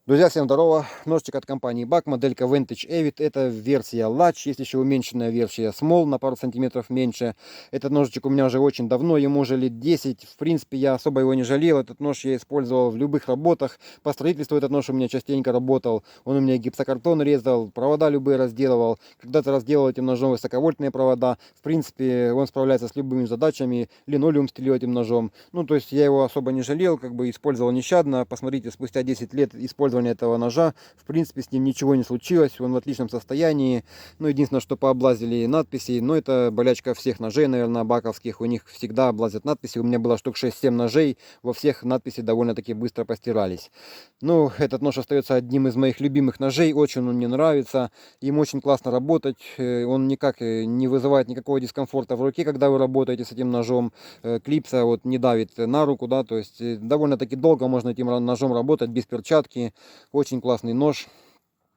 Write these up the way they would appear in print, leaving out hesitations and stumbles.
Друзья, всем здорово! Ножичек от компании BAK, моделька Vintage Evit. Это версия Large, есть еще уменьшенная версия Small на пару сантиметров меньше. Этот ножичек у меня уже очень давно, ему уже лет 10. В принципе, я особо его не жалел. Этот нож я использовал в любых работах. По строительству этот нож у меня частенько работал. Он у меня гипсокартон резал, провода любые разделывал. Когда-то разделал этим ножом высоковольтные провода. В принципе, он справляется с любыми задачами. Линолеум стелил этим ножом. Ну, то есть я его особо не жалел, как бы использовал нещадно. Посмотрите, спустя 10 лет использования этого ножа, в принципе, с ним ничего не случилось, он в отличном состоянии. Ну, единственное, что пооблазили надписи, но это болячка всех ножей, наверное, баковских, у них всегда облазят надписи. У меня было штук 6-7 ножей, во всех надписи довольно-таки быстро постирались. Ну, этот нож остается одним из моих любимых ножей, очень он мне нравится, им очень классно работать, он никак не вызывает никакого дискомфорта в руке, когда вы работаете с этим ножом. Клипса вот не давит на руку, да, то есть довольно-таки долго можно этим ножом работать без перчатки. Очень классный нож,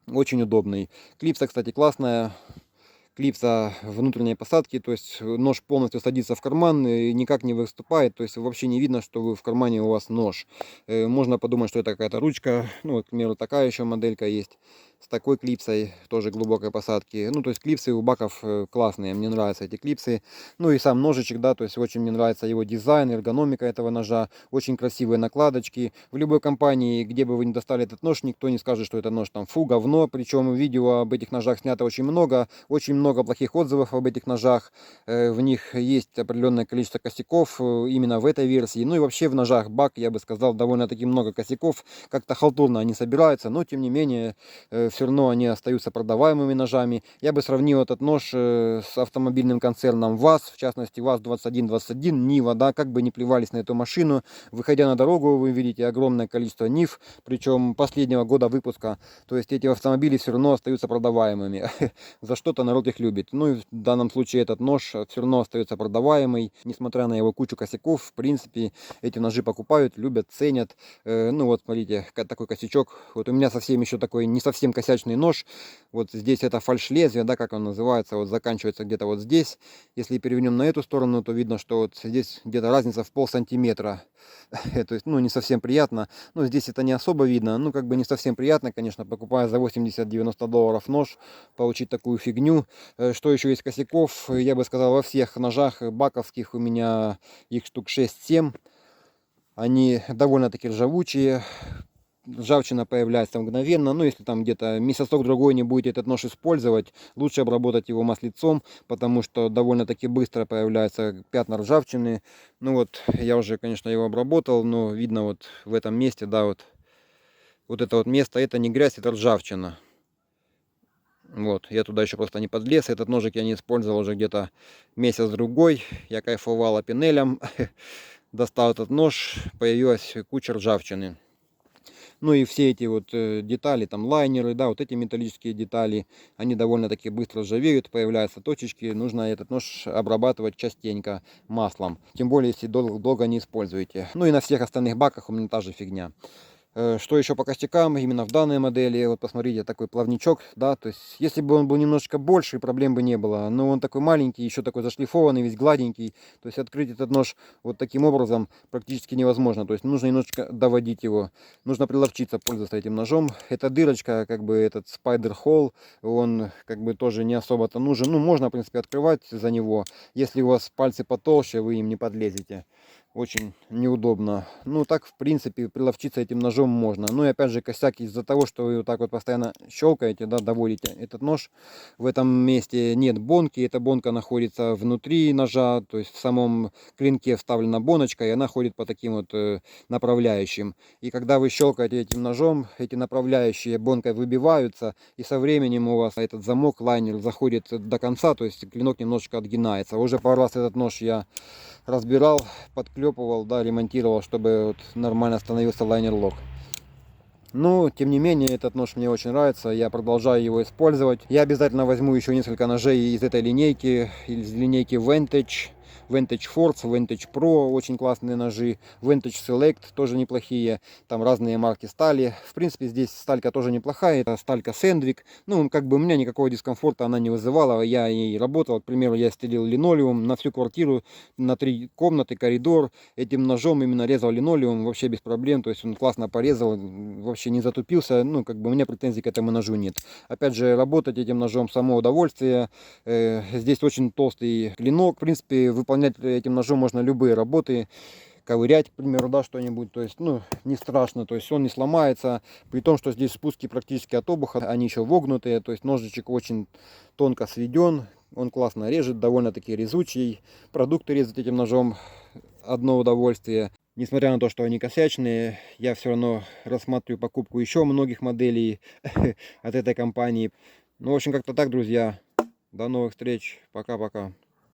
очень удобный. Клипса, кстати, классная. Клипса внутренней посадки, то есть нож полностью садится в карман и никак не выступает, то есть вообще не видно, что вы в кармане у вас нож. Можно подумать, что это какая-то ручка, ну вот, к примеру, такая еще моделька есть, с такой клипсой, тоже глубокой посадки. Ну, то есть клипсы у баков классные, мне нравятся эти клипсы. Ну и сам ножичек, да, то есть очень мне нравится его дизайн, эргономика этого ножа, очень красивые накладочки. В любой компании, где бы вы ни достали этот нож, никто не скажет, что это нож там фу, говно, причем видео об этих ножах снято очень много плохих отзывов об этих ножах. В них есть определенное количество косяков именно в этой версии. Ну и вообще в ножах BAK, я бы сказал, довольно-таки много косяков. Как-то халтурно они собираются, но тем не менее все равно они остаются продаваемыми ножами. Я бы сравнил этот нож с автомобильным концерном ВАЗ, в частности ВАЗ-2121, Нива, да, как бы не плевались на эту машину. Выходя на дорогу, вы видите огромное количество Нив, причем последнего года выпуска. То есть эти автомобили все равно остаются продаваемыми. За что-то народ их любит. Ну и в данном случае этот нож все равно остается продаваемый, несмотря на его кучу косяков. В принципе, эти ножи покупают, любят, ценят. Ну вот, смотрите, такой косячок. Вот у меня совсем еще такой не совсем косячный нож. Вот здесь это фальш-лезвие, да, как он называется, вот заканчивается где-то вот здесь. Если перевернем на эту сторону, то видно, что вот здесь где-то разница в полсантиметра. То есть, ну, не совсем приятно. Ну, здесь это не особо видно. Ну, как бы не совсем приятно, конечно, покупая за 80-90 долларов нож, получить такую фигню. Что еще есть косяков? Я бы сказал, во всех ножах баковских у меня их штук 6-7. Они довольно-таки ржавучие. Ржавчина появляется мгновенно. Но если там где-то месяцок-другой не будете этот нож использовать, лучше обработать его маслицом, потому что довольно-таки быстро появляются пятна ржавчины. Ну вот, я уже, конечно, его обработал, но видно вот в этом месте, да, вот это вот место, это не грязь, это ржавчина. Вот, я туда еще просто не подлез. Этот ножик я не использовал уже где-то месяц-другой. Я кайфовал пинелем. Достал этот нож, появилась куча ржавчины. Ну и все эти вот детали, там лайнеры, да, вот эти металлические детали, они довольно-таки быстро ржавеют, появляются точечки. Нужно этот нож обрабатывать частенько маслом. Тем более, если долго не используете. Ну и на всех остальных баках у меня та же фигня. Что еще по костякам именно в данной модели? Вот посмотрите, такой плавничок, да, то есть если бы он был немножечко больше, проблем бы не было, но он такой маленький, еще такой зашлифованный, весь гладенький, то есть открыть этот нож вот таким образом практически невозможно, то есть нужно немножечко доводить его, нужно приловчиться пользоваться этим ножом. Эта дырочка, как бы этот спайдер холл, он как бы тоже не особо-то нужен, ну можно в принципе открывать за него, если у вас пальцы потолще, вы им не подлезете. Очень неудобно. Ну, так, в принципе, приловчиться этим ножом можно. Ну, и опять же, косяк из-за того, что вы вот так вот постоянно щелкаете, да, доводите этот нож. В этом месте нет бонки. Эта бонка находится внутри ножа, то есть в самом клинке вставлена боночка, и она ходит по таким вот направляющим. И когда вы щелкаете этим ножом, эти направляющие бонкой выбиваются, и со временем у вас этот замок, лайнер заходит до конца, то есть клинок немножечко отгинается. Уже пару раз этот нож я разбирал, подклепывал, да, ремонтировал, чтобы вот нормально становился лайнер-лок. Но, тем не менее, этот нож мне очень нравится, я продолжаю его использовать. Я обязательно возьму еще несколько ножей из этой линейки, из линейки Vintage. Vintage Force, Vintage Pro, очень классные ножи, Vintage Select тоже неплохие, там разные марки стали. В принципе, здесь сталька тоже неплохая, это сталька Sandvik. Ну, как бы у меня никакого дискомфорта она не вызывала, я ей работал, к примеру, я стелил линолеум на всю квартиру, на 3 комнаты, коридор, этим ножом именно резал линолеум вообще без проблем, то есть он классно порезал, вообще не затупился, ну, как бы у меня претензий к этому ножу нет. Опять же, работать этим ножом само удовольствие, здесь очень толстый клинок, в принципе, выполнять этим ножом можно любые работы, ковырять, к примеру, да, что-нибудь, то есть, ну, не страшно, то есть он не сломается, при том, что здесь спуски практически от обуха, они еще вогнутые, то есть ножичек очень тонко сведен, он классно режет, довольно-таки резучий, продукты резать этим ножом одно удовольствие. Несмотря на то, что они косячные, я все равно рассматриваю покупку еще многих моделей от этой компании. Ну, в общем, как-то так, друзья. До новых встреч. Пока-пока.